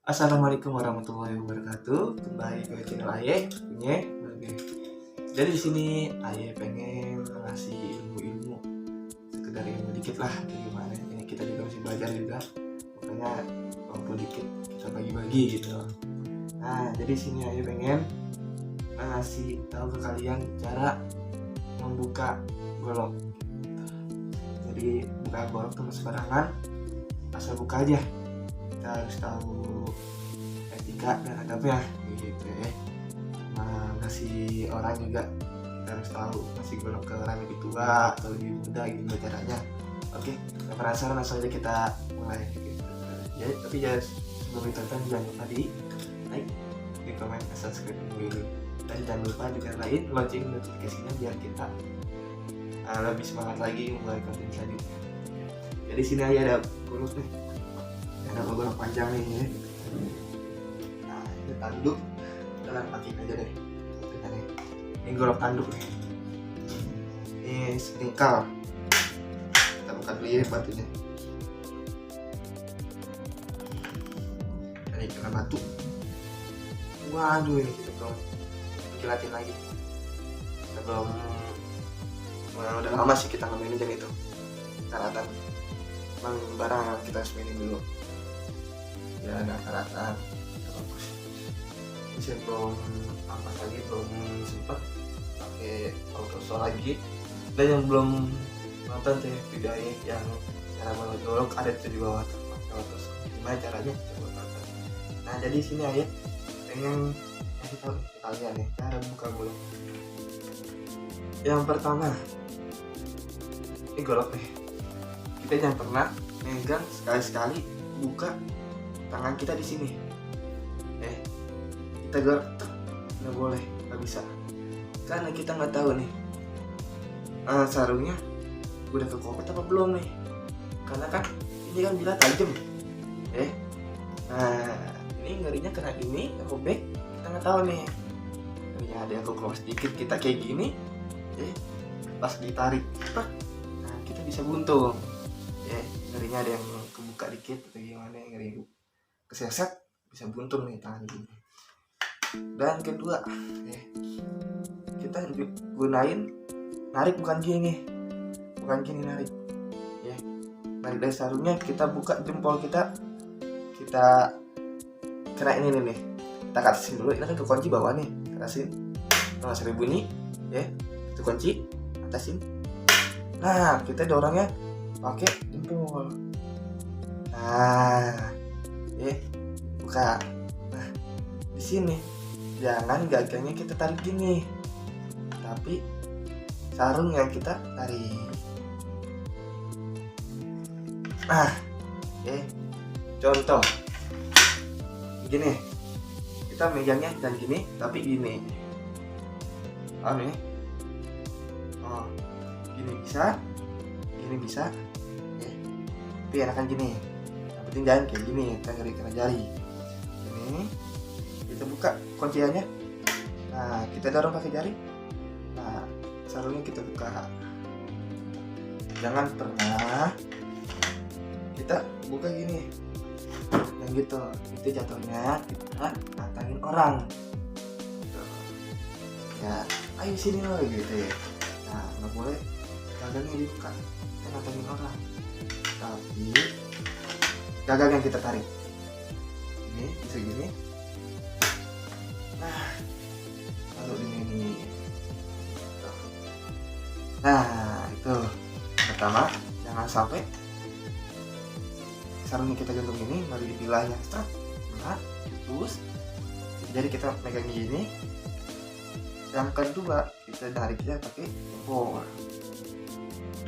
Assalamualaikum warahmatullahi wabarakatuh. Kembali ke channel Aye punya. Jadi di sini Aye pengen ngasih ilmu-ilmu, sekedar ilmu dikit lah. Gimana? Ini kita juga masih belajar juga. Makanya walaupun dikit kita bagi-bagi gitu. Nah, jadi di sini Aye pengen ngasih tahu ke kalian cara membuka golok. Jadi buka golok teman sembarangan, asal buka aja. Kita harus tahu etika dan adabnya gitu ya. Nah, ngasih orang juga kita harus tahu, ngasih golok ke orang lebih tua atau lebih muda gitu caranya. Oke, nggak penasaran, langsung aja kita mulai gitu. Ya, tapi ya sebelum ditonton jangan lupa di like, di komen, dan subscribe dulu. Dan jangan lupa juga nyalain lonceng notifikasinya biar kita lebih semangat lagi membuat konten selanjutnya. Jadi sini aja ada golok nih, ada golok panjang nih ya. Nah, ini tanduk, kita pakai aja deh. Ini golok tanduk nih. Ini sprinkle. Kita buka dulu ya batunya. Ini kena batu. Waduh, ini kita belum kilatin lagi. Kita belum. Udah lama sih kita ngemainin jam itu. Karatan. Bang barang kita harus mainin dulu. Ya ada karatan. Bagus. Ini belum apa lagi, belum sempat pakai autosol lagi. Dan yang belum nonton tuh video yang cara membuat golok ada tuh di bawah tuh, pakai autosol. Gimana caranya? Coba tonton. Nah, jadi sini Ayat pengen kasih tahu ke kalian nih cara buka golok. Yang pertama, ini golok nih. Kita jangan pernah megang sekali-sekali buka tangan kita di sini. Kita golok nggak boleh, nggak bisa. Karena kita nggak tahu nih sarungnya udah kekopet apa belum nih. Karena kan ini kan bila tajam. Nah, ini ngerinya kena ini robek, kita nggak tahu nih. Ngerinya ada yang kekopet sedikit, kita kayak gini, pas ditarik, nah kita bisa buntung. Ngerinya ada yang kebuka dikit atau gimana, ngeri keseset bisa buntung nih tangan gini. Dan kedua, kita gunain narik, bukan gini narik. Narik dari sarungnya, kita buka jempol kita kena ini nih. Kita katasin dulu, ini kan kekunci bawah nih, katasin. Nah, sampai bunyi, itu kunci, atasin. Nah, kita dorongnya pakai jempol. Nah, buka. Nah, di sini jangan gagangnya kita tarik gini, tapi sarung yang kita tarik. Nah, contoh gini, kita megangnya dan gini, tapi gini. Nih, gini bisa, tapi enakan gini. Yang penting jangan kayak gini, kita ngeri kena jari. Ini kita buka kunciannya. Nah, kita dorong pakai jari. Nah, sarungnya kita buka. Jangan pernah kita buka gini, yang gitu. Itu jatuhnya kita nantangin orang. Ya, ayo sini loh gitu ya. Nah, nggak boleh gagangnya dibuka, kita nantangin orang. Tapi gagang yang kita tarik ini bisa gini. Nah, lalu ini. Nah, itu pertama, jangan sampai sarungnya kita gantung ini baru dipilahnya start. Nah, terus jadi kita megang gini. Yang kedua, kita nariknya pakai jempol.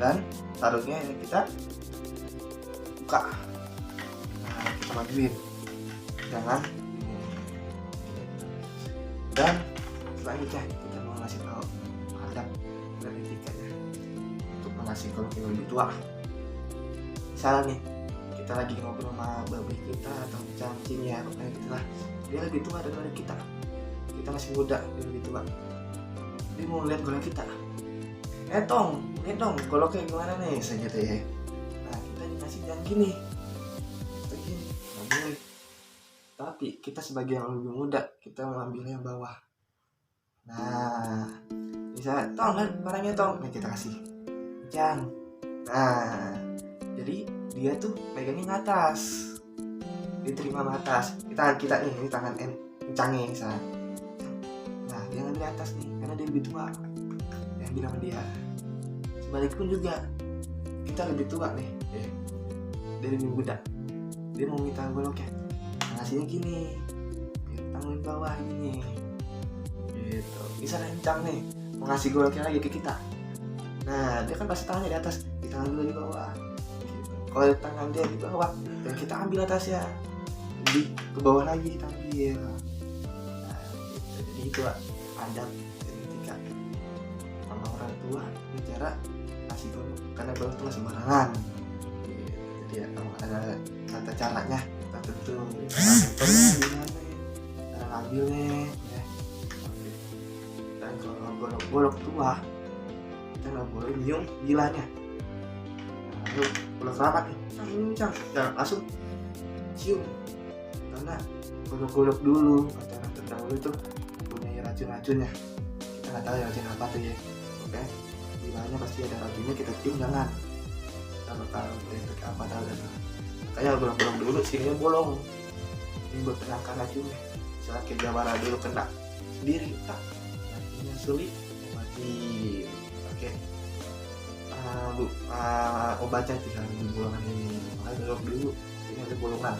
Dan sarungnya ini kita buka. Nah, kita majuin. Jangan. Dan selanjutnya kita mau ngasih tahu adab dan etikanya untuk mengasih golok yang lebih tua. Misalnya nih, kita lagi ngobrol sama babi kita atau cacing ya, pokoknya gitu lah. Dia lebih tua daripada kita. Kita masih muda, dia lebih tua. Dia mau lihat golok kita. Lihat dong goloknya gimana nih, segitu ya. Nah, kita dikasih jangan gini, nggak boleh. tapi kita sebagai yang lebih muda kita mengambil yang bawah. Nah misalnya tong kan barangnya tong, nah kita kasih Cang. Nah jadi dia tuh pegangnya atas, diterima atas. Kita nih ini tangan Cangnya misalnya. Nah dia ngambil atas nih karena dia lebih tua, yang bilang sama dia. Sebaliknya pun juga kita lebih tua nih, dia lebih muda, dia mau minta goloknya, ngasihnya gini, tangan bawah gini, gitu. Bisa kencang nih, mau ngasih goloknya lagi ke kita. Nah dia kan pasti tangannya di atas, kita ambil di bawah. Gitu. Kalau tangan dia di bawah, dan kita ambil atasnya, jadi ke bawah lagi kita ambil. Nah, gitu. Jadi itu adab ketika sama orang tua bicara kasih golok, karena golok itu masih sembarangan. Jadi ya, kalau ada kata caranya kita tentu cara ngambilnya ya. Dan kalau golok tua kita nggak boleh nyium gilanya. Nah, lalu golok keramat nih, nah ini jangan langsung cium, karena golok dulu kata orang terdahulu itu punya racun-racunnya, kita nggak tahu ya racun apa tuh ya. Oke, gilanya pasti ada racunnya, kita cium jangan, kita bakal berinfeksi apa tahu kan. Makanya golok dulu sininya bolong, ini buat menangkal racunnya. Misalnya kayak jawara dulu kena sendiri, tak racunnya sulit mati pakai obatnya tinggal di bolongan ini. Makanya golok dulu, ini ada bolongan.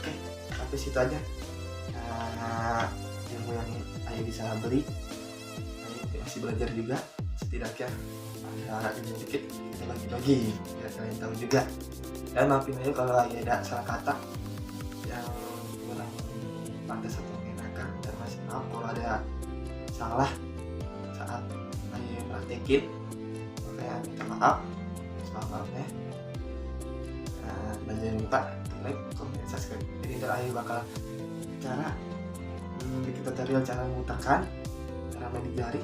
Oke, sampai situ aja ilmu yang ayah bisa beri. Ayah masih belajar juga, setidaknya ada ilmu dikit kita bagi-bagi biar kalian tahu juga. Dan maafin aja kalau ayah ada salah kata yang kurang pantas atau mengenakan, dan masih maaf kalau ada salah saat ayah praktekin. Makanya minta maaf, maaf-maafnya. Dan jangan lupa like, comment, subscribe. Jadi ntar ayah bakal cara bikin tutorial cara memutarkan, cara main jari,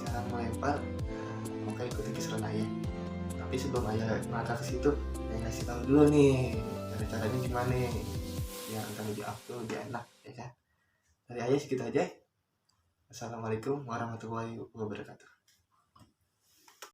cara melempar. Makanya ikuti keseruan ayah. Tapi sebelum ayah melangkah ke situ, ayah ngasih tahu dulu nih cara-caranya gimana biar ntar lebih afdol, lebih enak ya kan. Dari ayah segitu aja. Assalamualaikum warahmatullahi wabarakatuh.